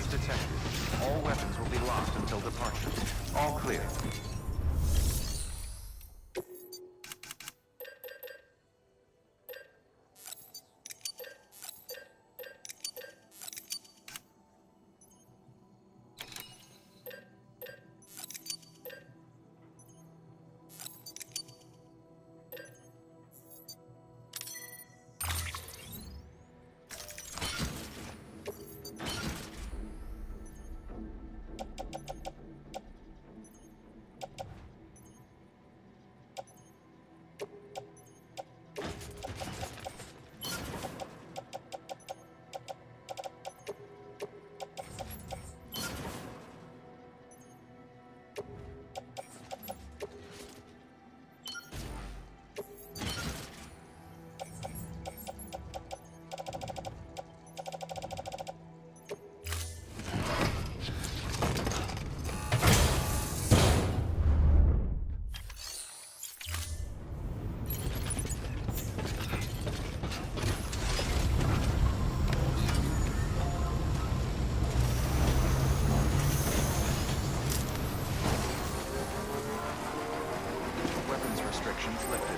detected. All weapons will be locked until departure. All clear. Restrictions lifted.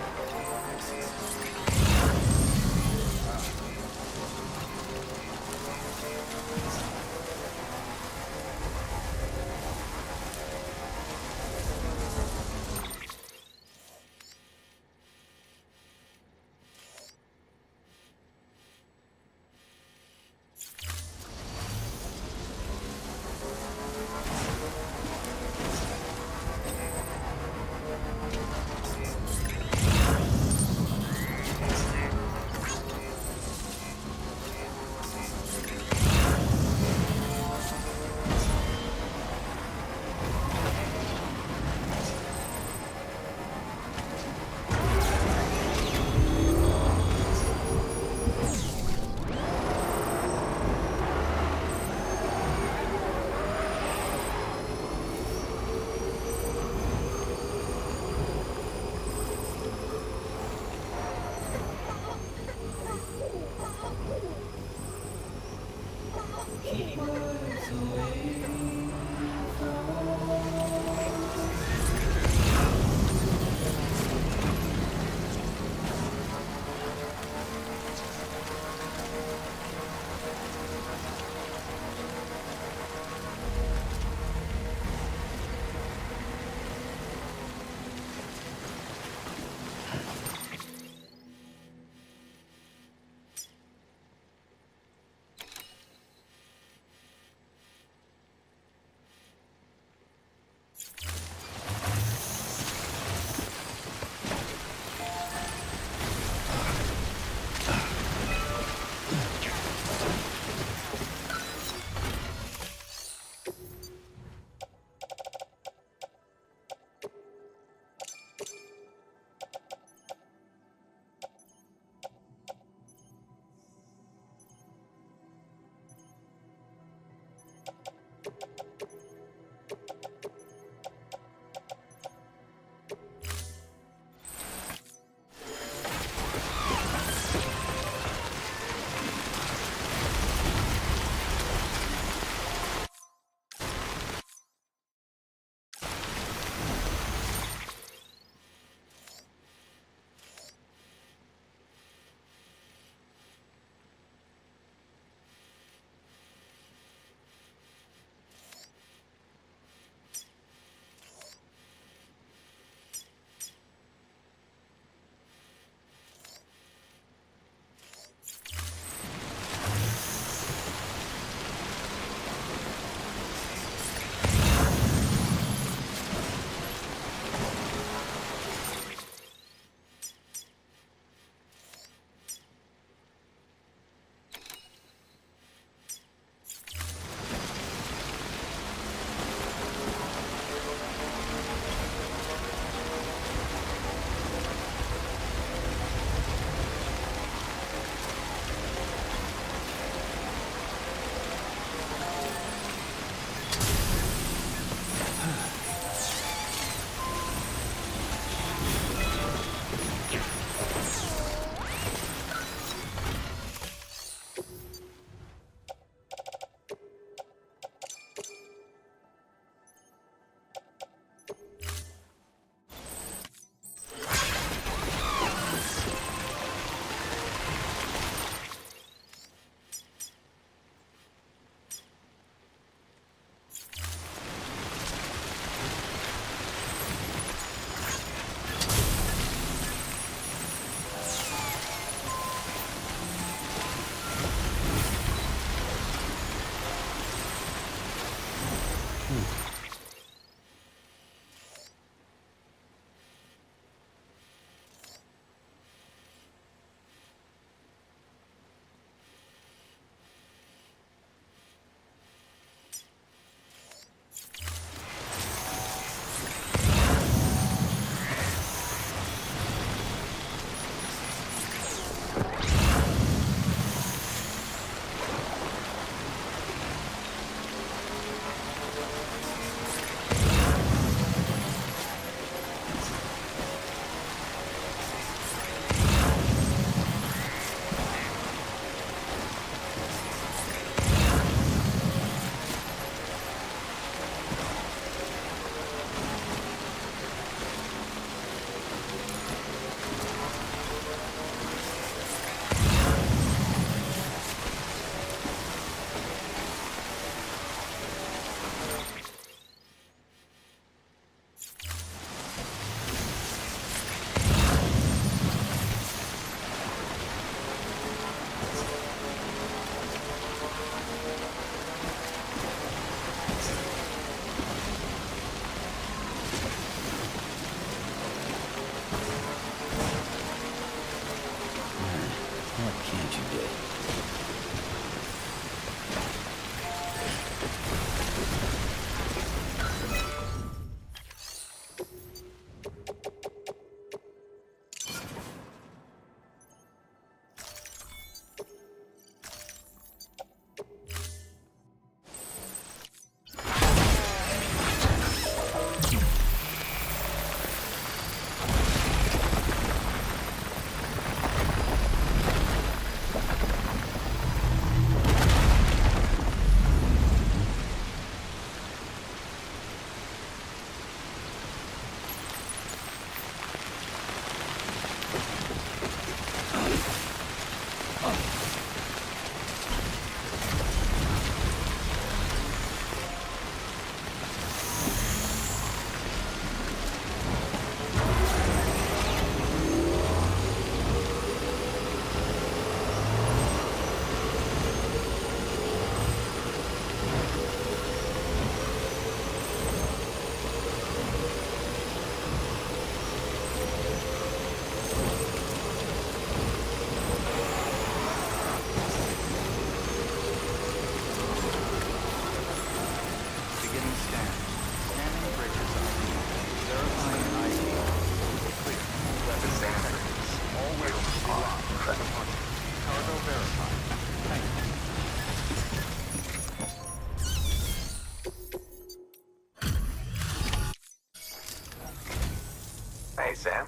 Sam?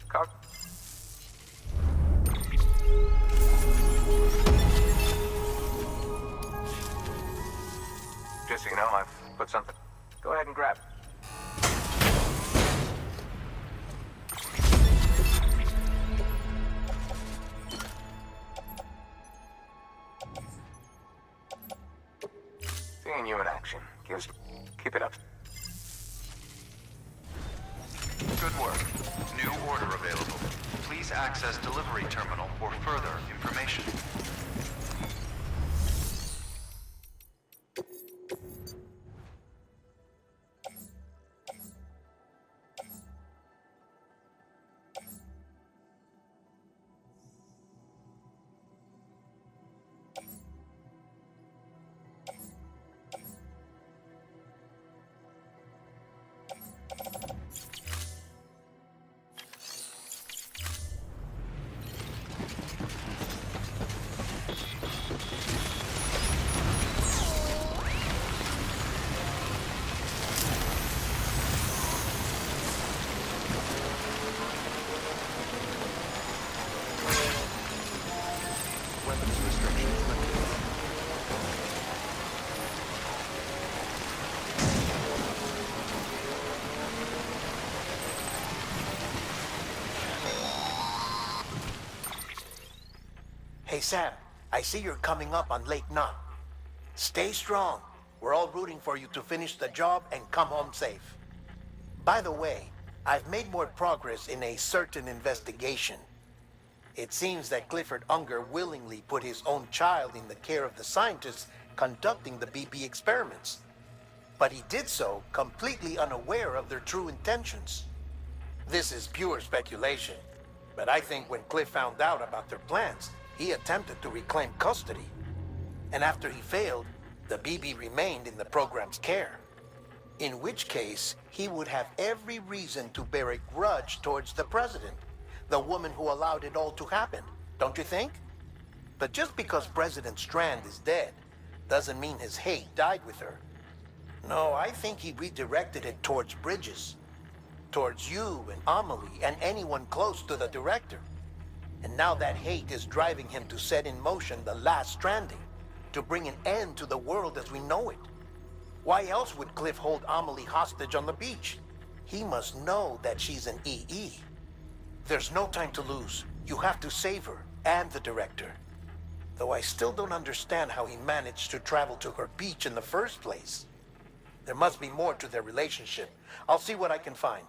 Car- Just so you know, I've put something. Go ahead and grab it. Seeing you in action gives... Keep it up. Good work. New order available. Please access delivery terminal for further information. Weapons restrictions lifted. Hey Sam, I see you're coming up on Lake Knot. Stay strong. We're all rooting for you to finish the job and come home safe. By the way, I've made more progress in a certain investigation. It seems that Clifford Unger willingly put his own child in the care of the scientists conducting the BB experiments. But he did so completely unaware of their true intentions. This is pure speculation, but I think when Cliff found out about their plans, he attempted to reclaim custody. And after he failed, the BB remained in the program's care. In which case, he would have every reason to bear a grudge towards the president, the woman who allowed it all to happen, don't you think? But just because President Strand is dead, doesn't mean his hate died with her. No, I think he redirected it towards Bridges. Towards you and Amelie and anyone close to the director. And now that hate is driving him to set in motion the last Stranding, to bring an end to the world as we know it. Why else would Cliff hold Amelie hostage on the beach? He must know that she's an EE. There's no time to lose. You have to save her, and the director. Though I still don't understand how he managed to travel to her beach in the first place. There must be more to their relationship. I'll see what I can find.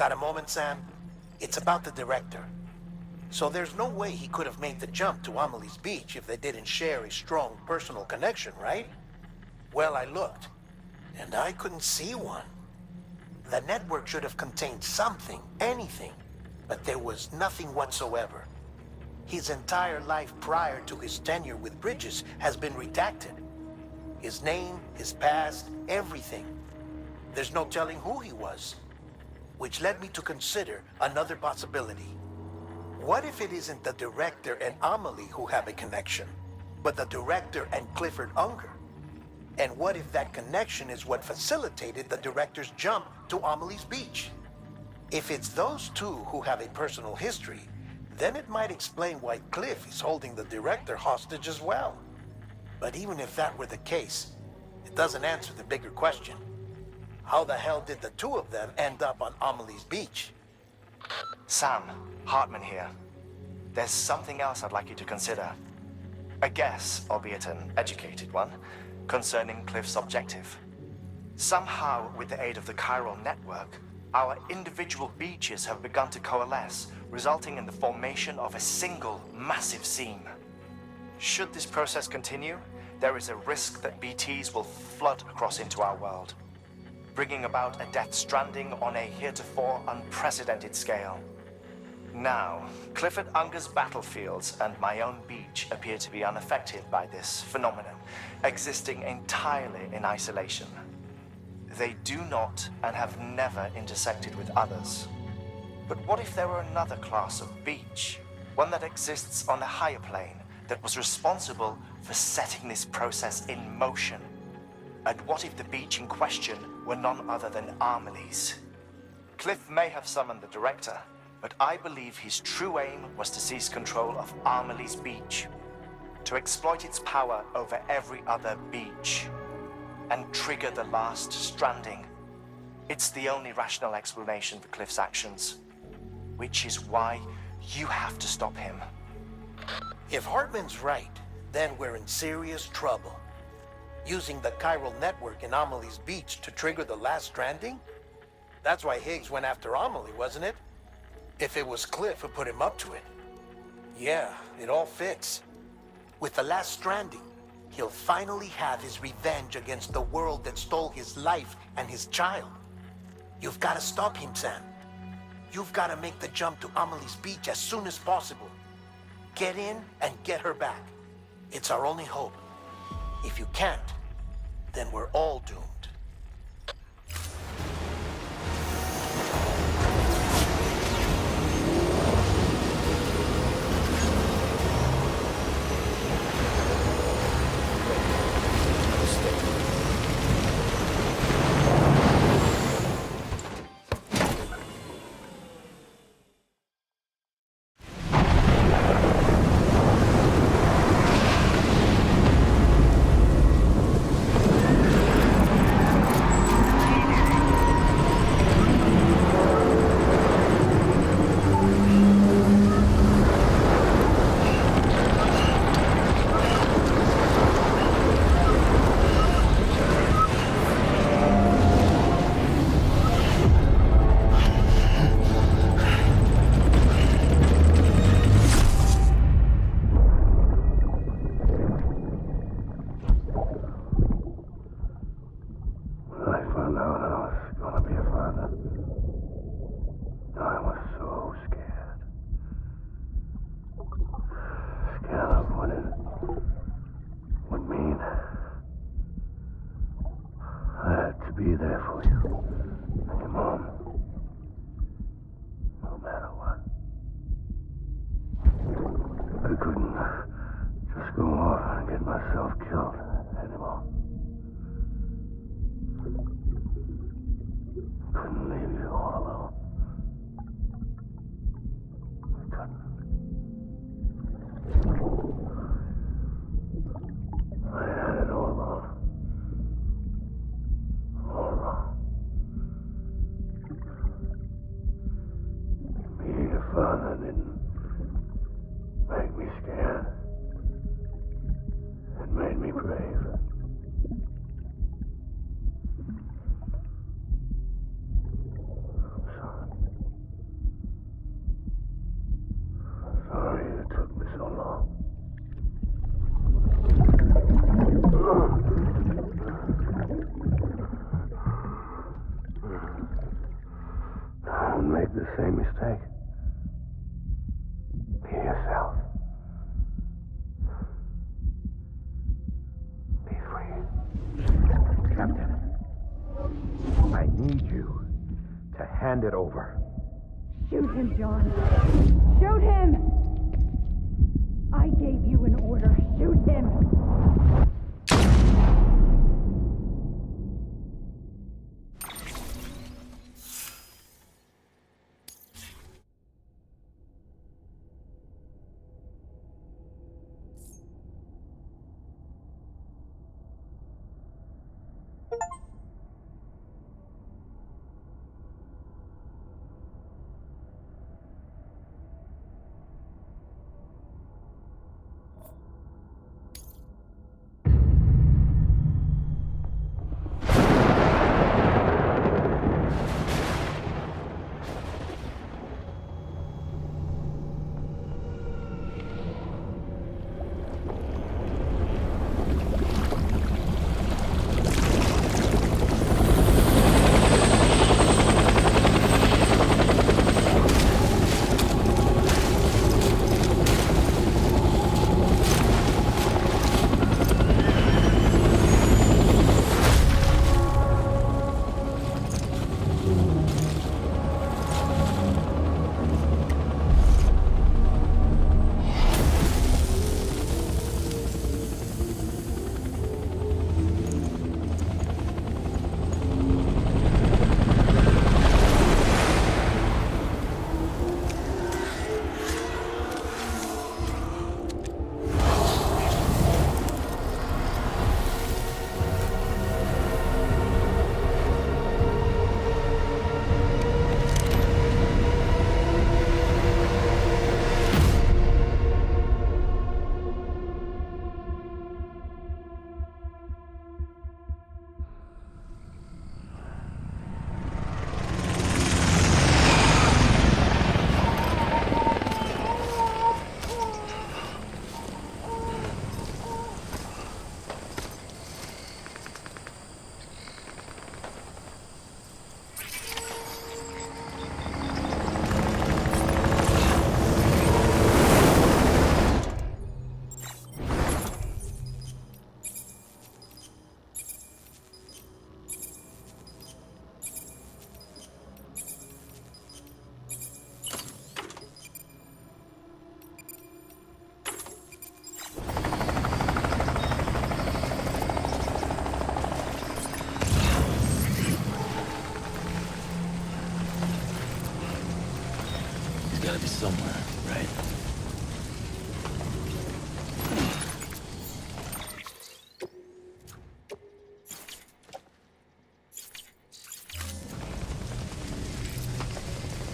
Got a moment, Sam? It's about the director. So there's no way he could have made the jump to Amelie's beach if they didn't share a strong personal connection, right? Well, I looked, and I couldn't see one. The network should have contained something, anything, but there was nothing whatsoever. His entire life prior to his tenure with Bridges has been redacted. His name, his past, everything. There's no telling who he was. which led me to consider another possibility. What if it isn't the director and Amelie who have a connection, but the director and Clifford Unger? And what if that connection is what facilitated the director's jump to Amelie's beach? If it's those two who have a personal history, then it might explain why Cliff is holding the director hostage as well. But even if that were the case, it doesn't answer the bigger question. How the hell did the two of them end up on Amelie's beach? Sam, Hartman here. There's something else I'd like you to consider. A guess, albeit an educated one, concerning Cliff's objective. Somehow, with the aid of the chiral network, our individual beaches have begun to coalesce, resulting in the formation of a single massive seam. Should this process continue, there is a risk that BTs will flood across into our world, bringing about a death stranding on a heretofore unprecedented scale. Now, Clifford Unger's battlefields and my own beach appear to be unaffected by this phenomenon, existing entirely in isolation. They do not and have never intersected with others. But what if there were another class of beach, one that exists on a higher plane, that was responsible for setting this process in motion? And what if the beach in question were none other than Amelie's? Cliff may have summoned the director, but I believe his true aim was to seize control of Amelie's beach, to exploit its power over every other beach, and trigger the last stranding. It's the only rational explanation for Cliff's actions, which is why you have to stop him. If Hartman's right, then we're in serious trouble. Using the chiral network in Amelie's beach to trigger the last stranding? That's why Higgs went after Amelie, wasn't it? If it was Cliff who put him up to it. Yeah, it all fits. With the last stranding, he'll finally have his revenge against the world that stole his life and his child. You've got to stop him, Sam. You've got to make the jump to Amelie's beach as soon as possible. Get in and get her back. It's our only hope. If you can't, then we're all doomed. Be there for you and your mom, no matter what. I couldn't just go off and get myself killed anymore. Couldn't leave you all alone. I couldn't. I had it all wrong. All wrong. Being a father didn't make me scared. It made me brave. I'm sorry. I'm sorry it took me so long. Don't make the same mistake. Be yourself. Be free. Captain, I need you to Hand it over. Shoot him, John. Shoot him! I gave you an order. Shoot him! Gotta be somewhere, right?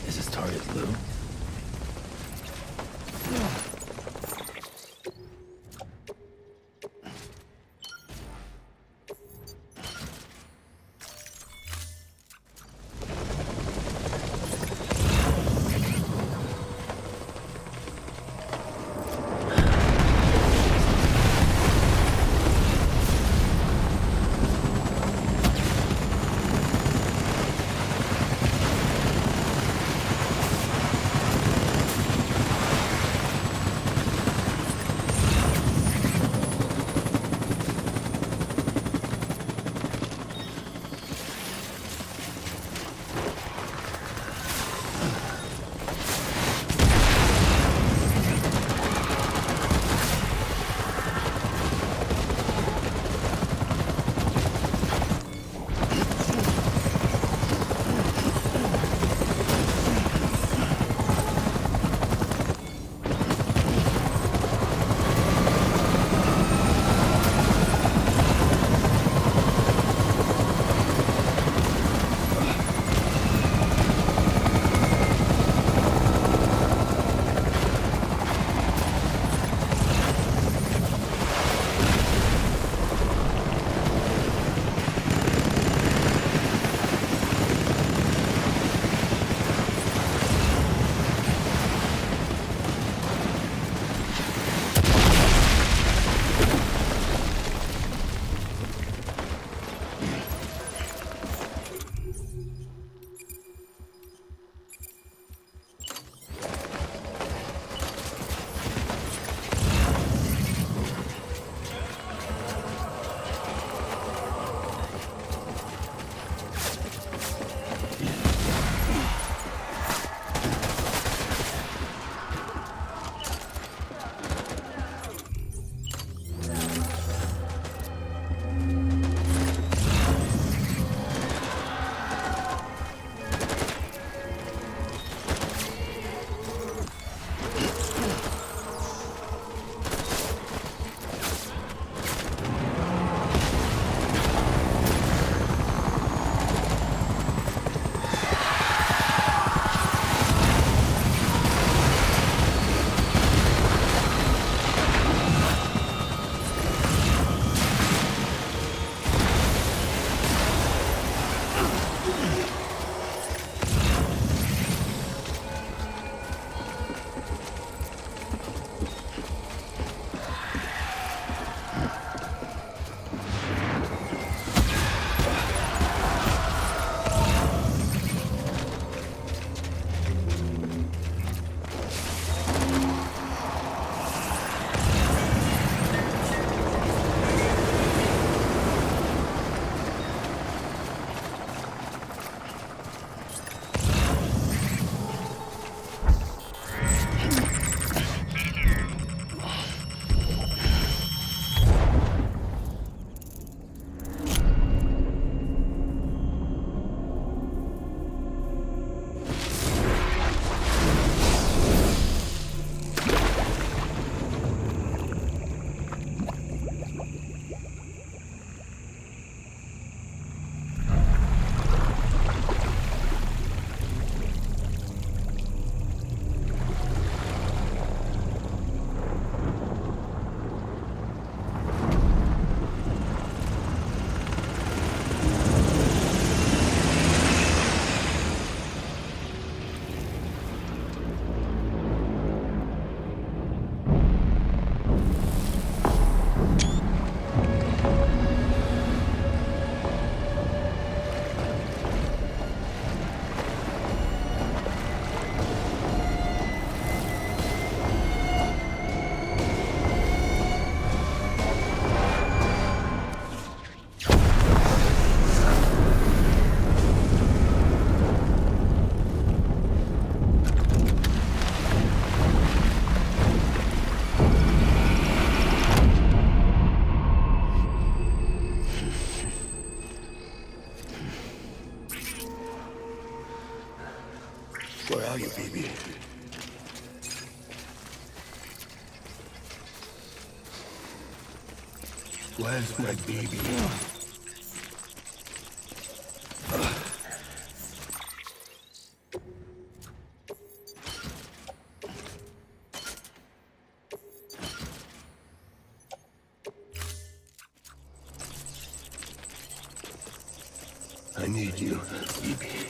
Is this target blue? are you, baby? Where's my baby? I need you, baby.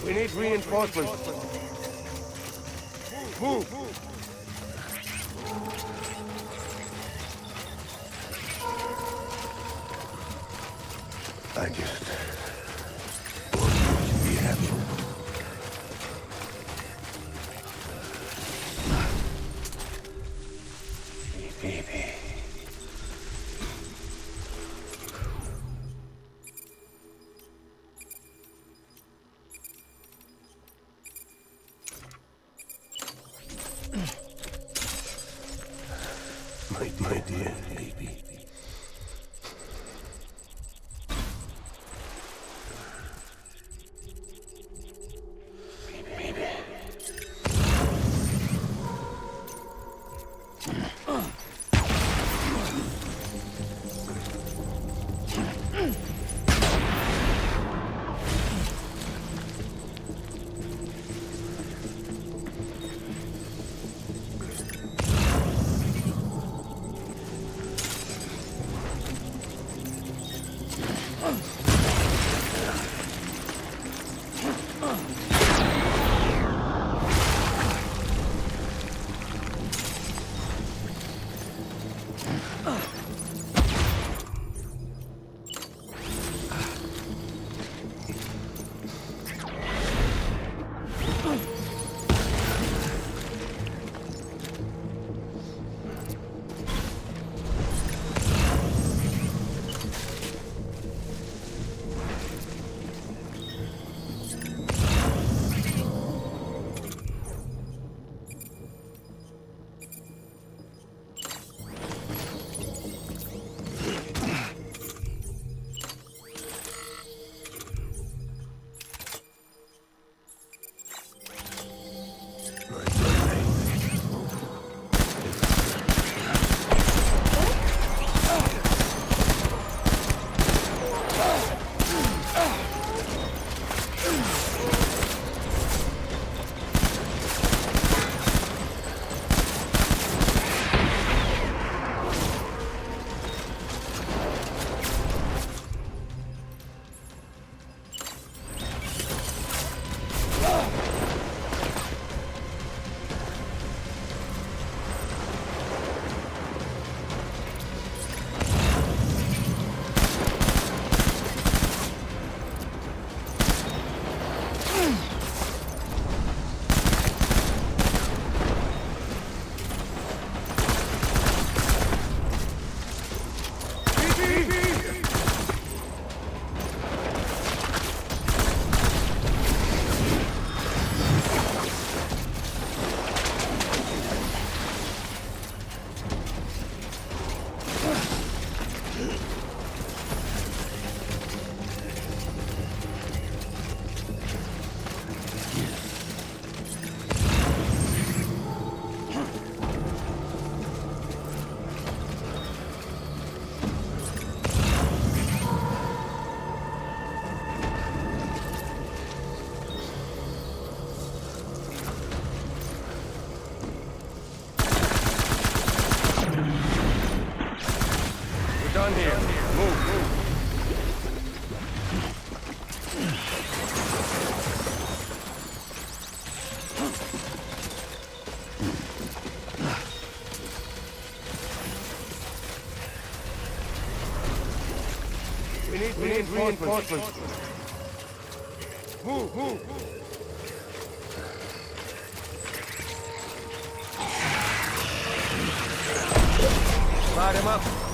We need reinforcements. Move! I just want you to be happy. Baby. My dear baby. Baby. need reinforcements. Move. Light him up.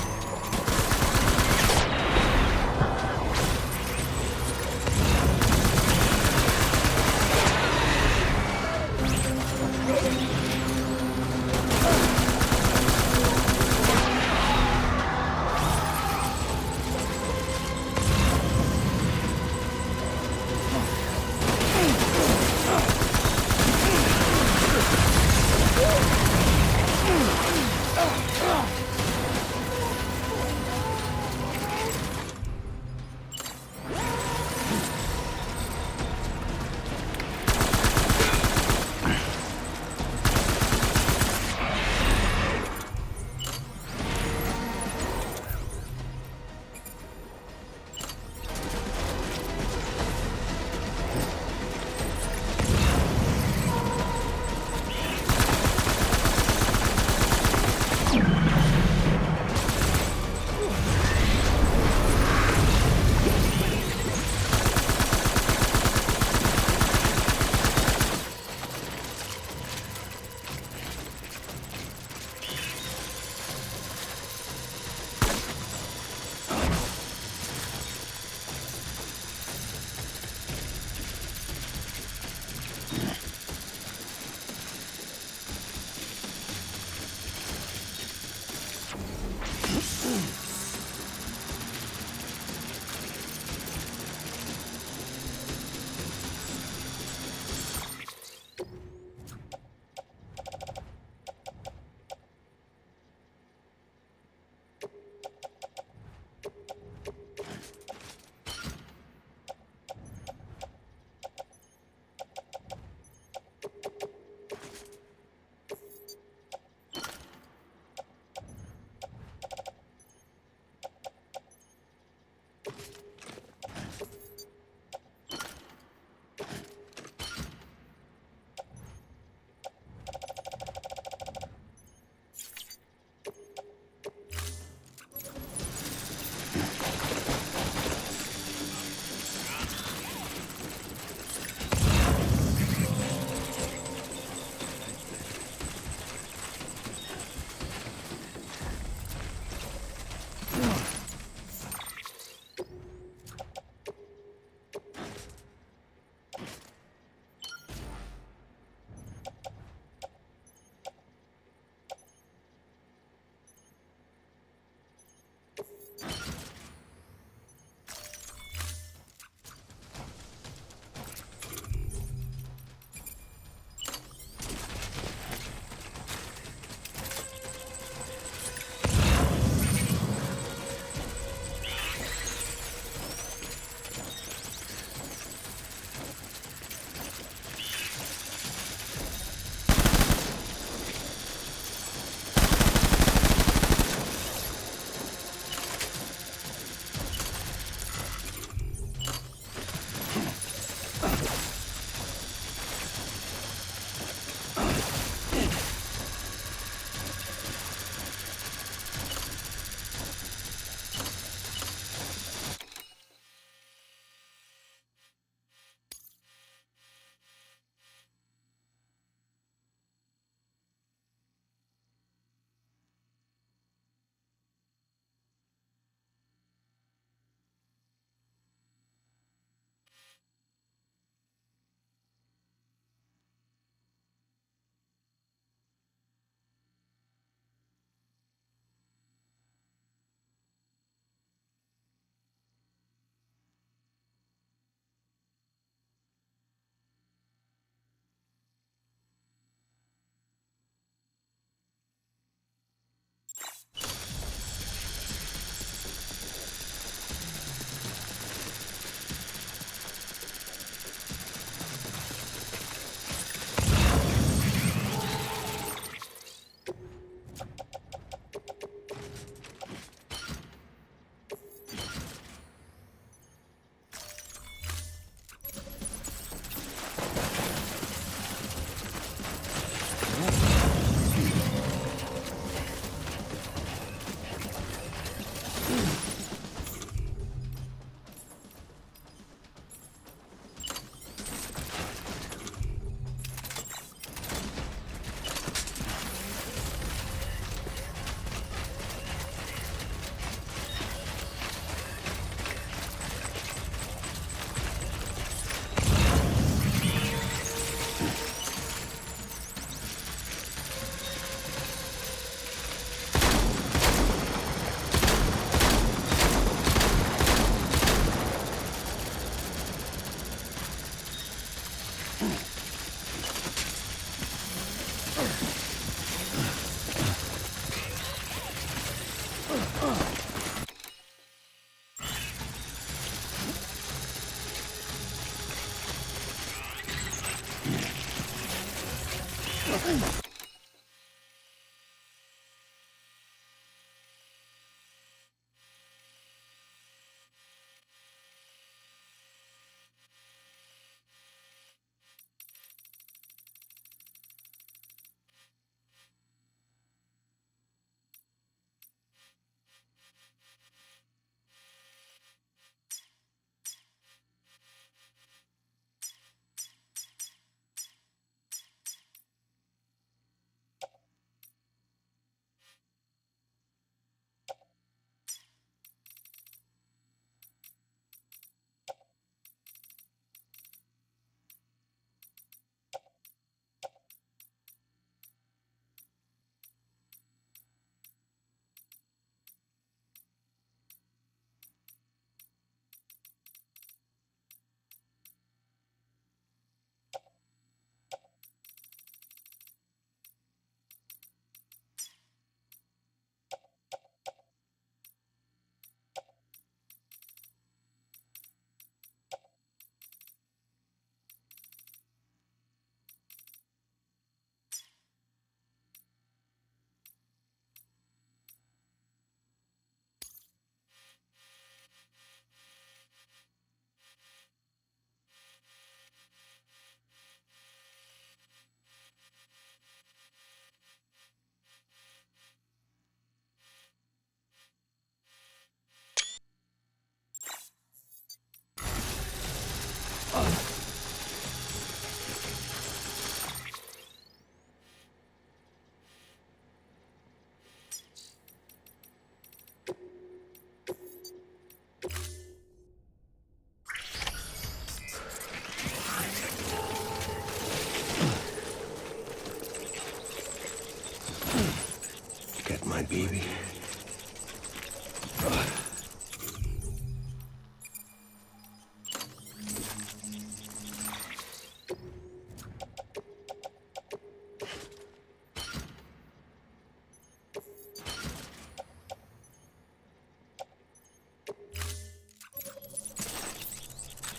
Get my baby.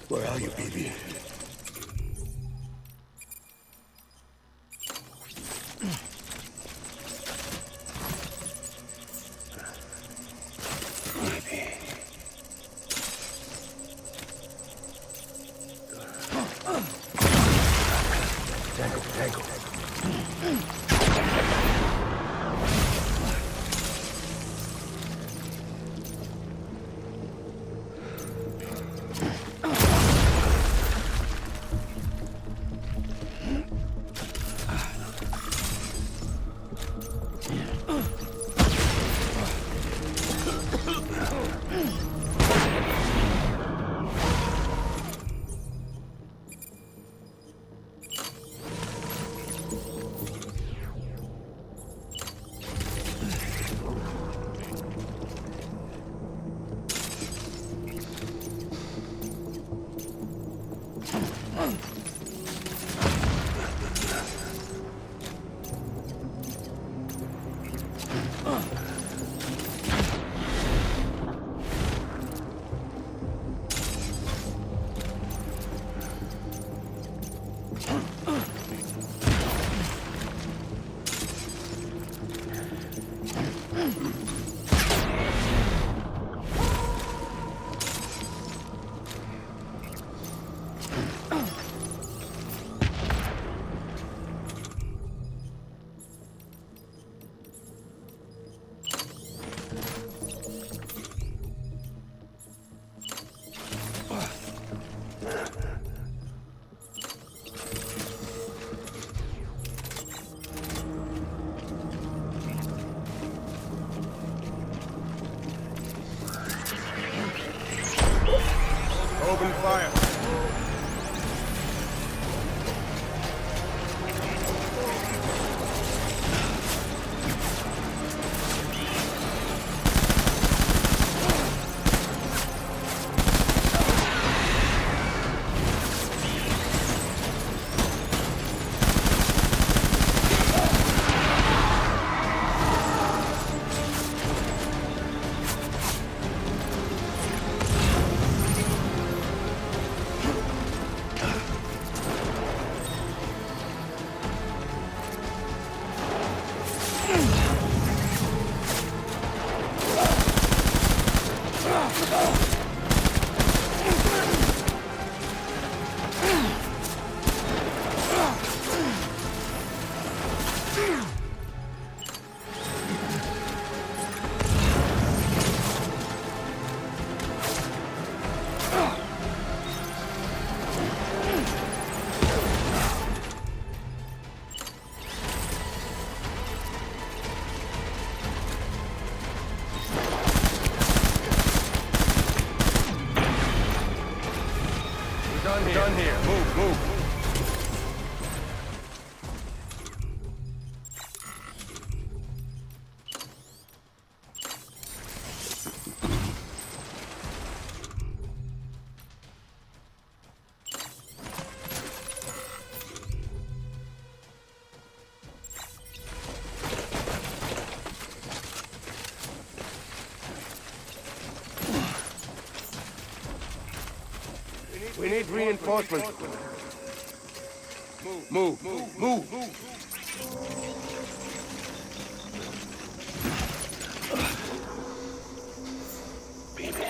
Where are you, baby? reinforcements. Move. Baby.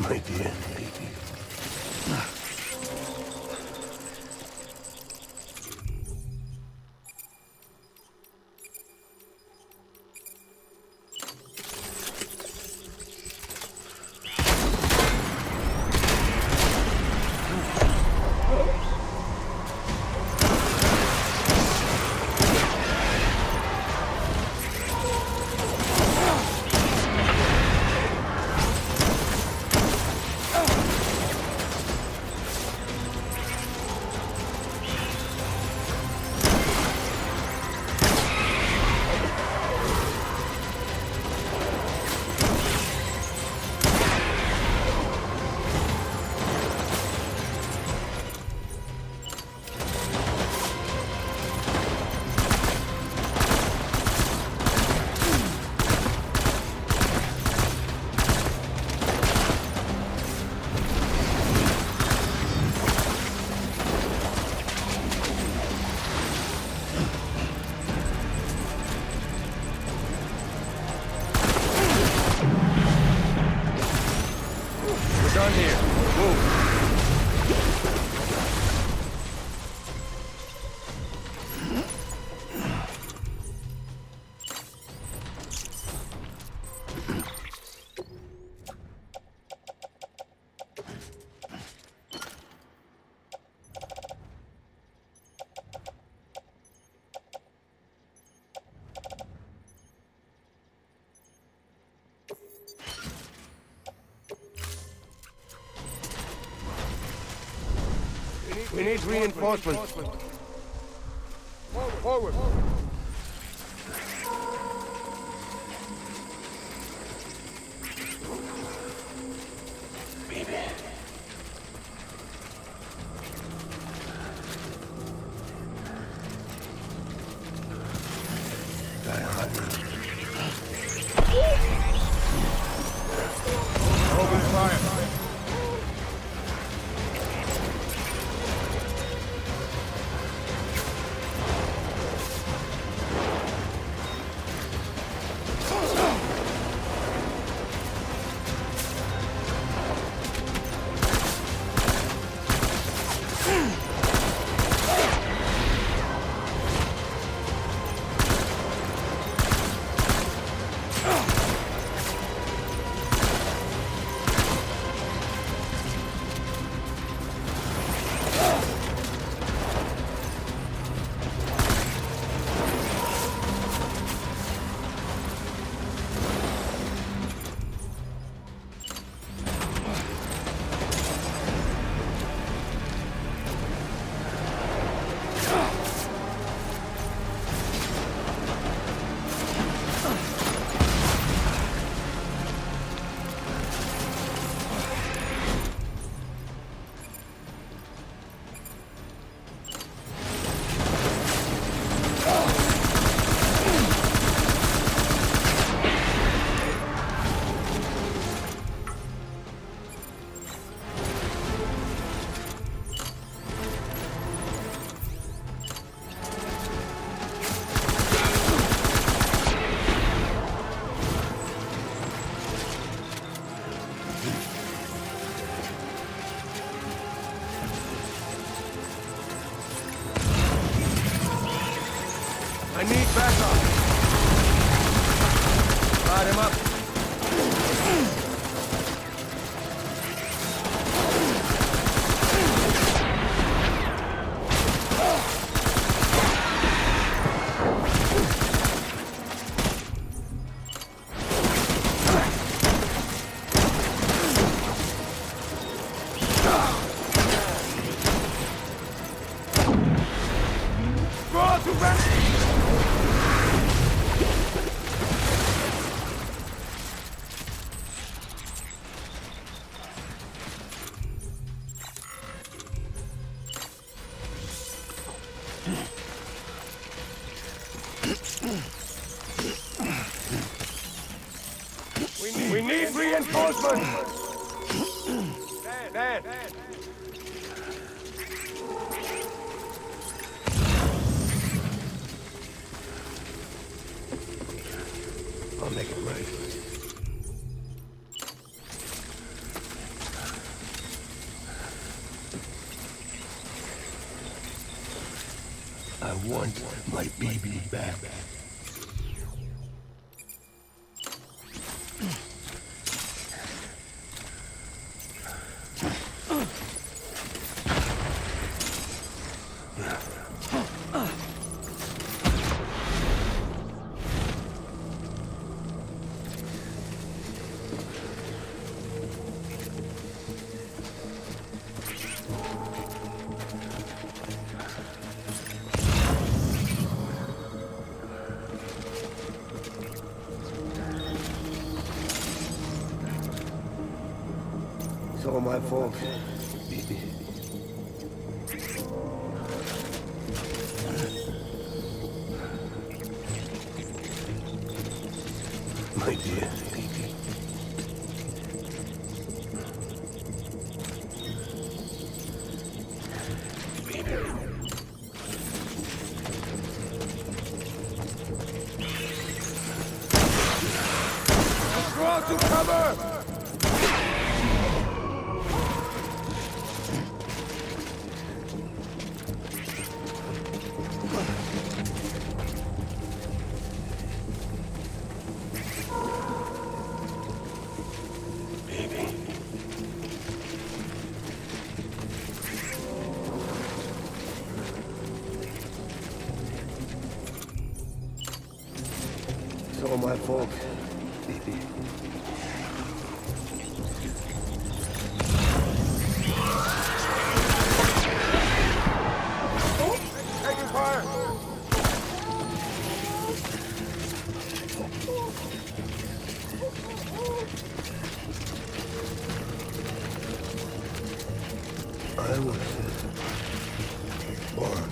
My dear baby. We're done here. Move. We need reinforcements. Forward. Baby. Open fire. I need backup. Light him up. We need reinforcements! Dad! I'll make it right. I want my baby back. It's all my fault, baby. My dear baby. Draw to cover! It's all my fault, baby. Taking fire! I was born.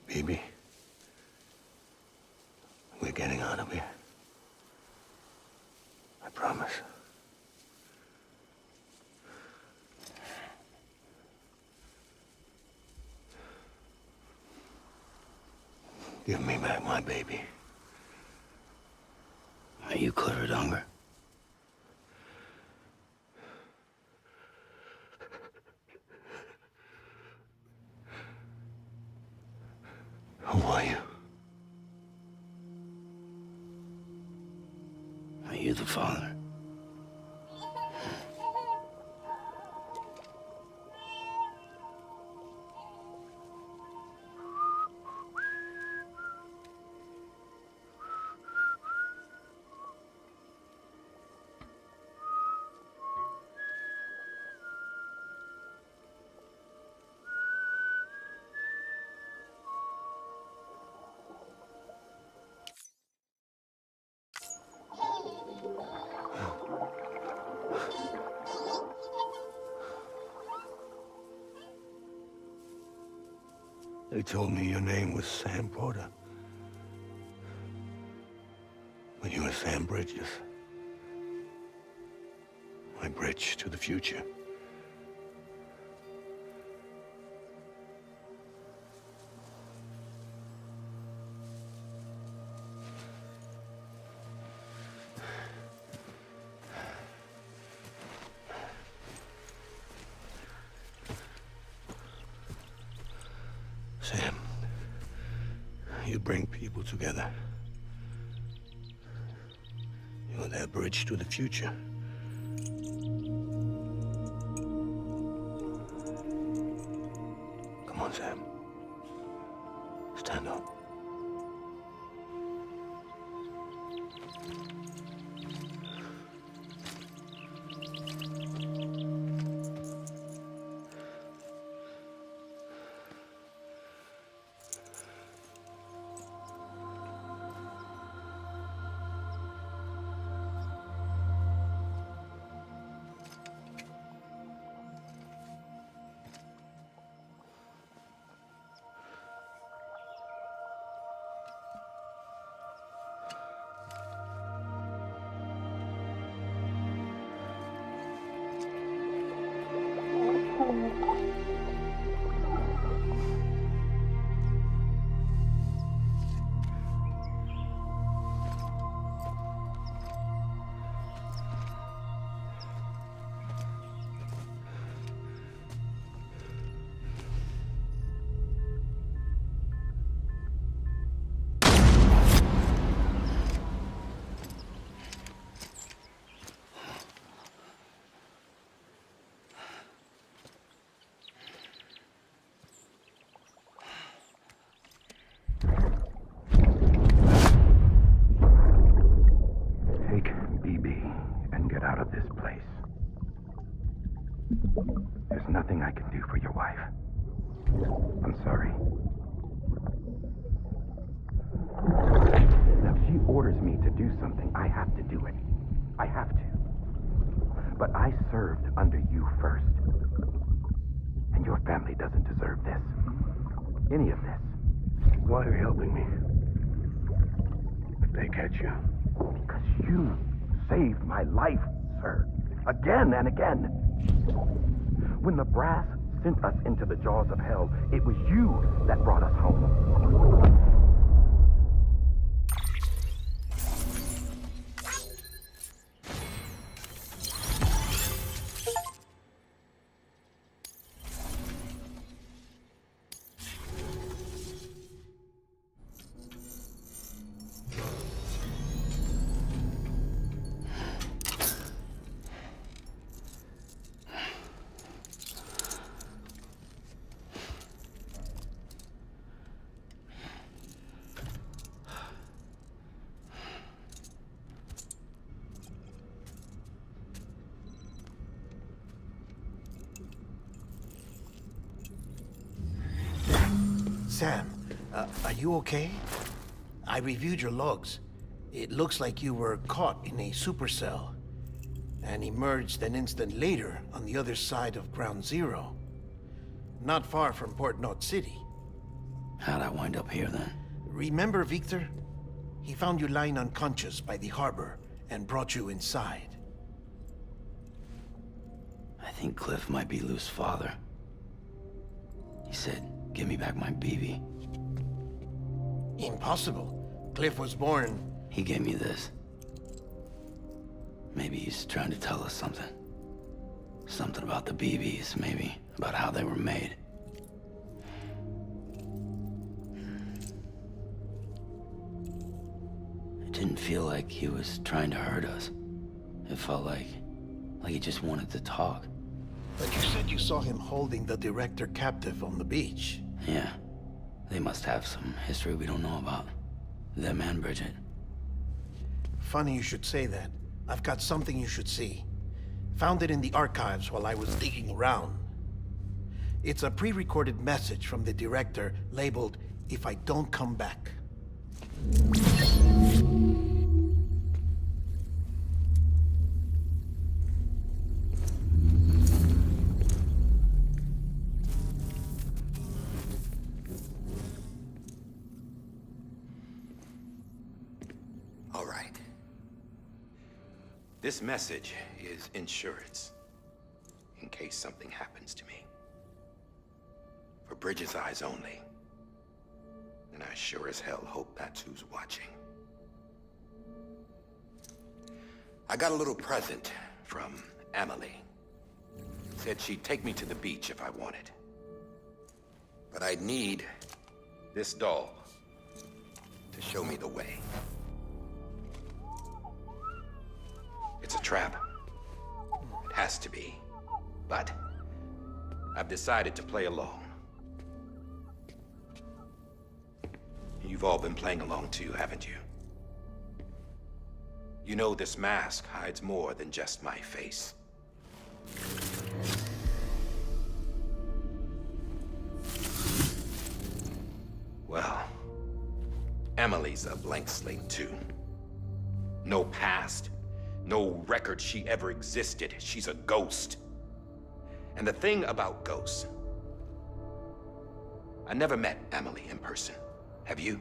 Baby, we're getting out of here. I promise. Give me back my baby. Are you cleared, Unger? Who are you? Are you the father? They told me your name was Sam Porter. But you were Sam Bridges. My bridge to the future. Sam, you bring people together. You're their bridge to the future. Come on, Sam. Stand up. There's nothing I can do for your wife. I'm sorry. Now, if she orders me to do something, I have to do it. I have to. But I served under you first. And your family doesn't deserve this. Any of this. Why are you helping me? If they catch you. Because you saved my life, sir. Again and again. When the brass sent us into the jaws of hell, it was you that brought us home. Sam, are you okay? I reviewed your logs. It looks like you were caught in a supercell and emerged an instant later on the other side of Ground Zero. Not far from Port Knot City. How'd I wind up here then? Remember Victor? He found you lying unconscious by the harbor and brought you inside. I think Cliff might be Lou's father. He said, give me back my BB. Impossible. Cliff was born... He gave me this. Maybe he's trying to tell us something. Something about the BBs, maybe. About how they were made. It didn't feel like he was trying to hurt us. It felt like he just wanted to talk. But you said you saw him holding the director captive on the beach. Yeah. They must have some history we don't know about. Them and Bridget. Funny you should say that. I've got something you should see. Found it in the archives while I was digging around. It's a pre-recorded message from the director labeled, "If I don't come back." All right. This message is insurance, in case something happens to me. For Bridget's eyes only. And I sure as hell hope that's who's watching. I got a little present from Emily. Said she'd take me to the beach if I wanted. But I'd need this doll to show me the way. It's a trap. It has to be. But I've decided to play along. You've all been playing along too, haven't you? You know this mask hides more than just my face. Well, Emily's a blank slate too. No past. No record she ever existed. She's a ghost. And the thing about ghosts, I never met Emily in person. Have you?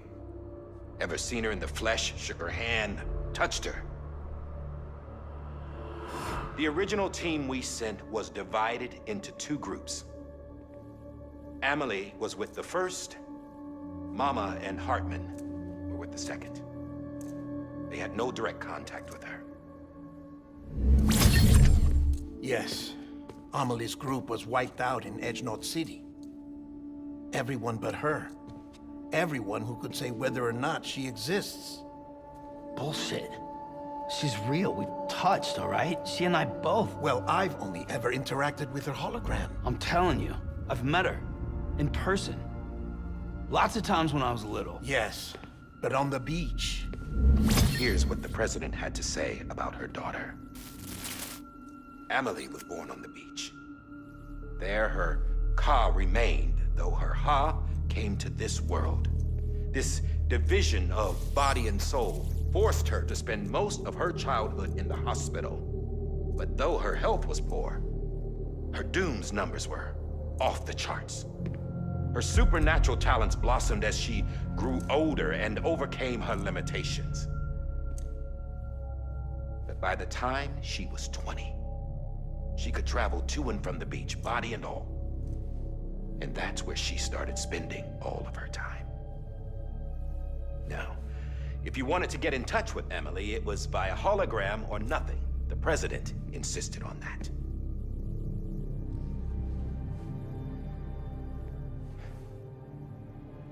Ever seen her in the flesh, shook her hand, touched her? The original team we sent was divided into two groups. Emily was with the first. Mama and Hartman were with the second. They had no direct contact with her. Yes. Amelie's group was wiped out in Edge Knot City. Everyone but her. Everyone who could say whether or not she exists. Bullshit. She's real. We've touched, all right? She and I both. Well, I've only ever interacted with her hologram. I'm telling you, I've met her. In person. Lots of times when I was little. Yes, but on the beach. Here's what the president had to say about her daughter. Emily was born on the beach. There her Ka remained, though her Ha came to this world. This division of body and soul forced her to spend most of her childhood in the hospital. But though her health was poor, her Doom's numbers were off the charts. Her supernatural talents blossomed as she grew older and overcame her limitations. But by the time she was 20, she could travel to and from the beach, body and all. And that's where she started spending all of her time. Now, if you wanted to get in touch with Emily, it was via hologram or nothing. The president insisted on that.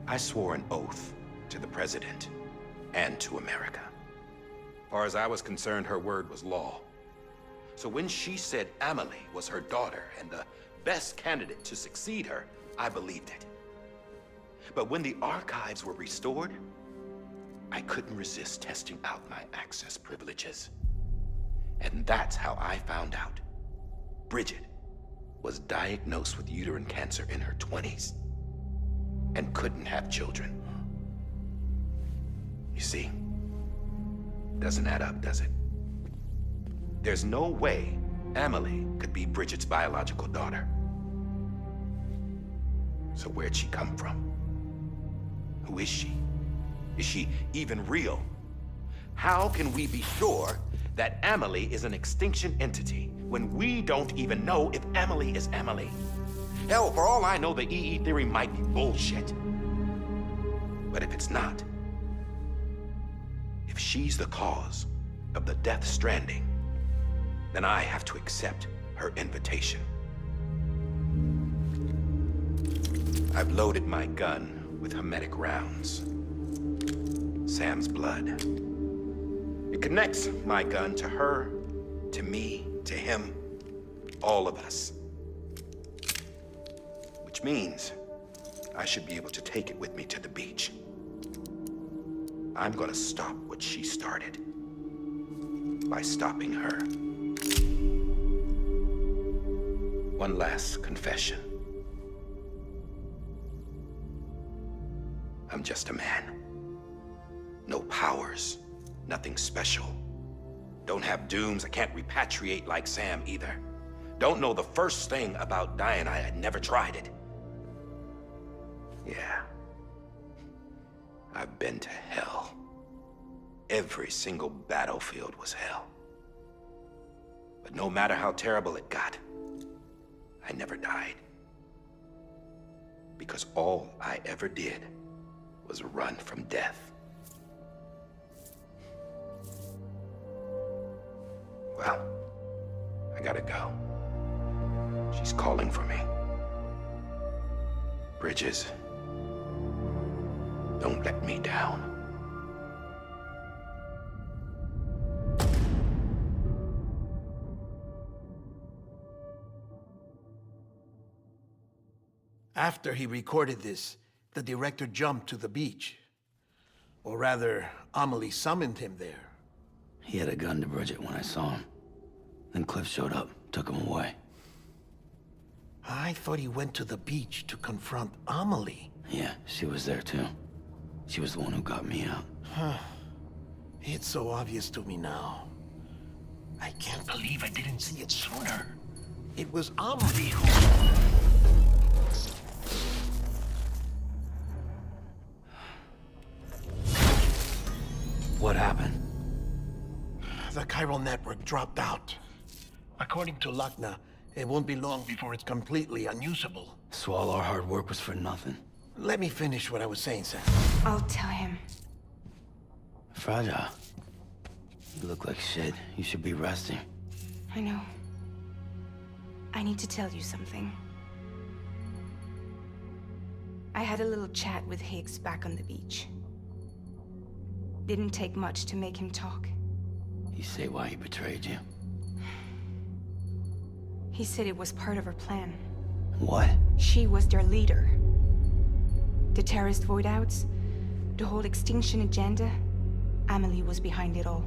I swore an oath to the president and to America. As far as I was concerned, her word was law. So when she said Emily was her daughter and the best candidate to succeed her, I believed it. But when the archives were restored, I couldn't resist testing out my access privileges. And that's how I found out Bridget was diagnosed with uterine cancer in her 20s and couldn't have children. You see, doesn't add up, does it? There's no way Emily could be Bridget's biological daughter. So where'd she come from? Who is she? Is she even real? How can we be sure that Amelie is an extinction entity when we don't even know if Amelie is Amelie. Hell, for all I know, the EE theory might be bullshit. But if it's not, if she's the cause of the death stranding, then I have to accept her invitation. I've loaded my gun with hermetic rounds. Sam's blood. It connects my gun to her, to me, to him, all of us. Which means I should be able to take it with me to the beach. I'm gonna stop what she started by stopping her. One last confession. I'm just a man. No powers, nothing special. Don't have dooms, I can't repatriate like Sam either. Don't know the first thing about dying, I had never tried it. Yeah. I've been to hell. Every single battlefield was hell. But no matter how terrible it got, I never died. Because all I ever did was run from death. Well, I gotta go. She's calling for me. Bridges, don't let me down. After he recorded this, the director jumped to the beach. Or rather, Amelie summoned him there. He had a gun to Bridget when I saw him. Then Cliff showed up, took him away. I thought he went to the beach to confront Amelie. Yeah, she was there too. She was the one who got me out. It's so obvious to me now. I can't believe I didn't see it sooner. It was Amelie who... What happened? The chiral network dropped out. According to Lakhna, it won't be long before it's completely unusable. So all our hard work was for nothing. Let me finish what I was saying, Sam. I'll tell him. Fragile. You look like shit. You should be resting. I know. I need to tell you something. I had a little chat with Higgs back on the beach. Didn't take much to make him talk. You say why he betrayed you? He said it was part of her plan. What? She was their leader. The terrorist void-outs, the whole extinction agenda, Amelie was behind it all.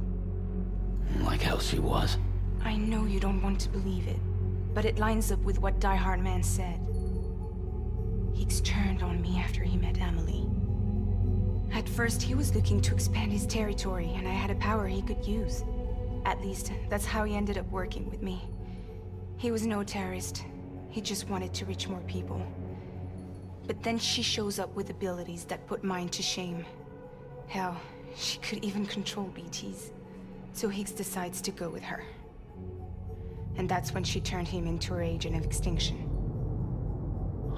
Like hell she was. I know you don't want to believe it, but it lines up with what Die Hard Man said. Higgs turned on me after he met Amelie. At first, he was looking to expand his territory, and I had a power he could use. At least, that's how he ended up working with me. He was no terrorist. He just wanted to reach more people. But then she shows up with abilities that put mine to shame. Hell, she could even control BTs. So Higgs decides to go with her. And that's when she turned him into her agent of extinction.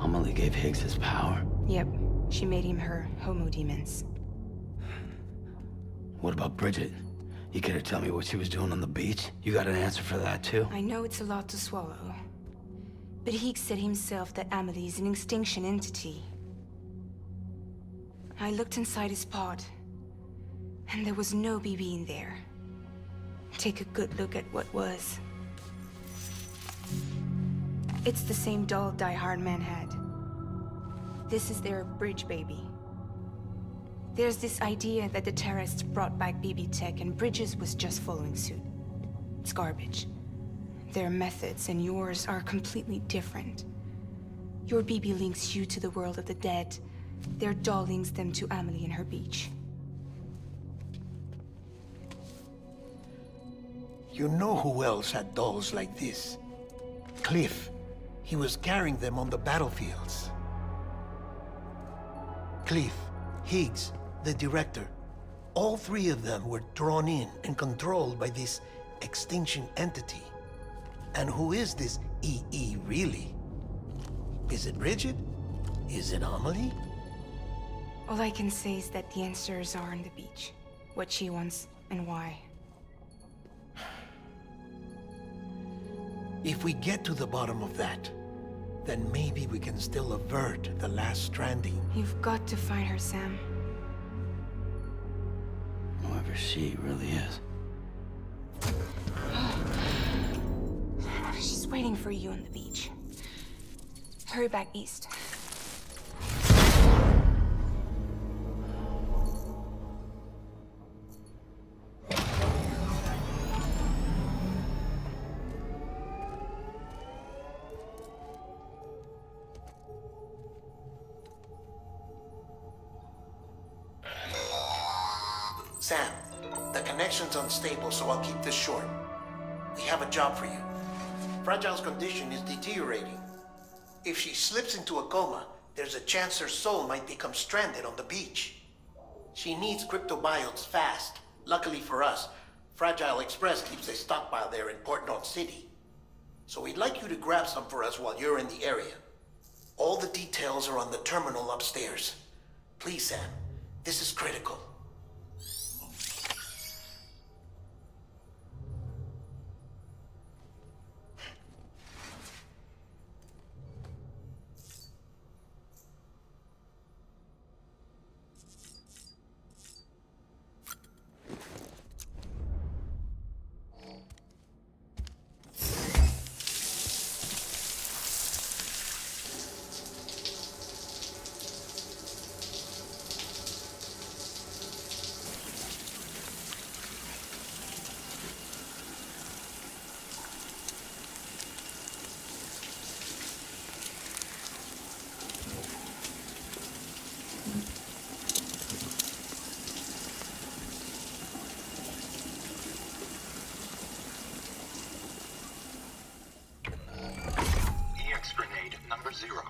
Amelie gave Higgs his power? Yep. She made him her homo demons. What about Bridget? You care to tell me what she was doing on the beach? You got an answer for that too? I know it's a lot to swallow. But Higgs said himself that Amelie is an extinction entity. I looked inside his pod, and there was no BB in there. Take a good look at what was. It's the same doll Die Hard Man had. This is their bridge baby. There's this idea that the terrorists brought back BB tech and Bridges was just following suit. It's garbage. Their methods and yours are completely different. Your BB links you to the world of the dead. Their doll links them to Amelie and her beach. You know who else had dolls like this? Cliff. He was carrying them on the battlefields. Cliff, Higgs, the director, all three of them were drawn in and controlled by this extinction entity. And who is this EE really? Is it Bridget? Is it Amelie? All I can say is that the answers are on the beach. What she wants and why. If we get to the bottom of that, then maybe we can still avert the last stranding. You've got to find her, Sam. Whoever she really is. She's waiting for you on the beach. Hurry back east. Sam, the connection's unstable, so I'll keep this short. We have a job for you. Fragile's condition is deteriorating. If she slips into a coma, there's a chance her soul might become stranded on the beach. She needs cryptobiotes fast. Luckily for us, Fragile Express keeps a stockpile there in Port North City. So we'd like you to grab some for us while you're in the area. All the details are on the terminal upstairs. Please, Sam, this is critical. EX grenade number 0.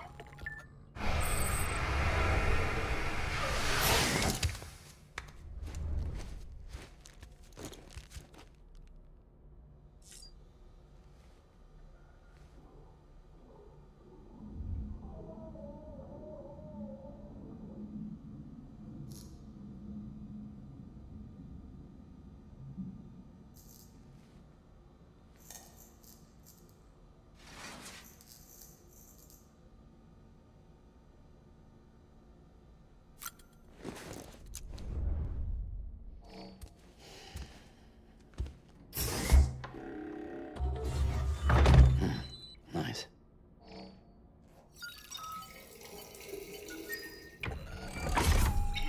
Nice.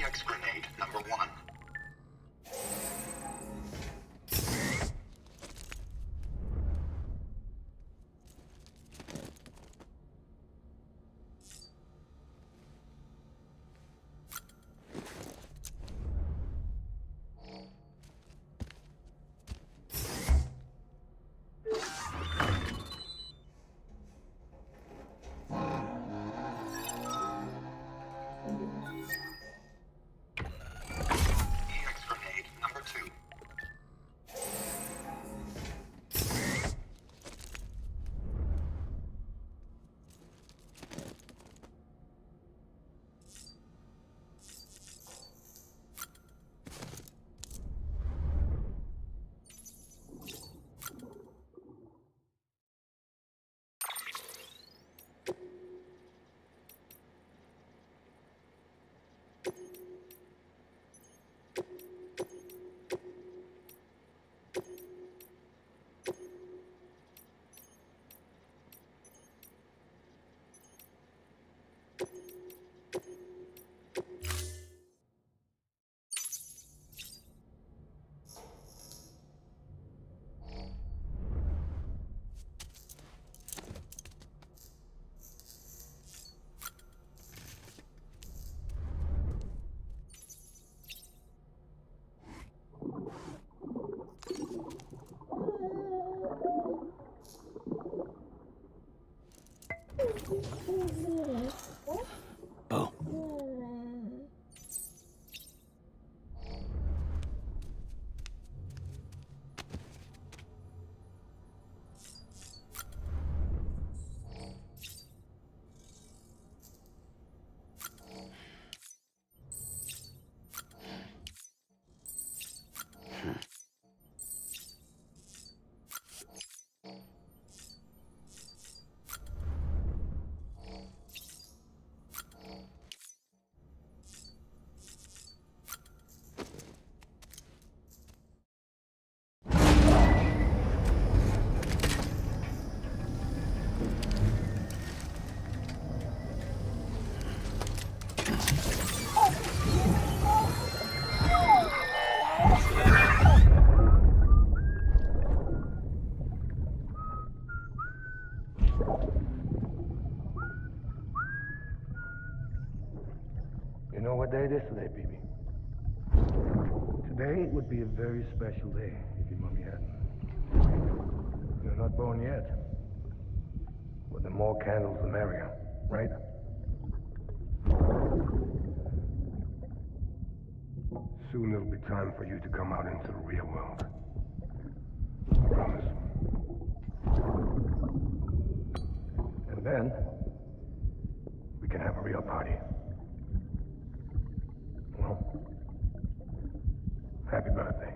EX grenade number 1. EX grenade number 2. Bo. day it is today, BB. Today would be a very special day if your mommy hadn't. You're not born yet. But the more candles, the merrier, right? Soon it'll be time for you to come out into the real world. I promise. And then, we can have a real party. Well, happy birthday.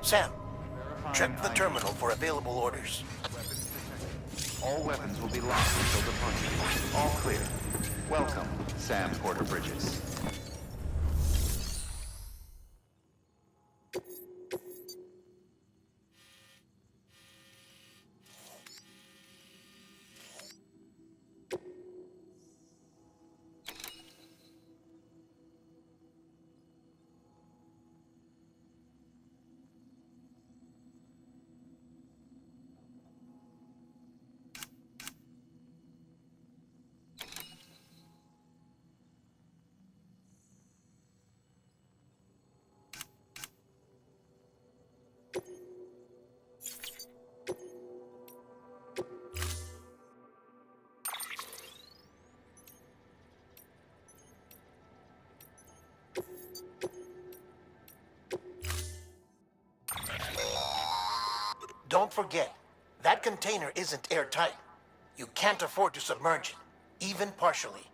Sam, check the terminal for available orders. All weapons will be locked until departure. All clear. Welcome, Sam Porter Bridges. Don't forget, that container isn't airtight. You can't afford to submerge it, even partially.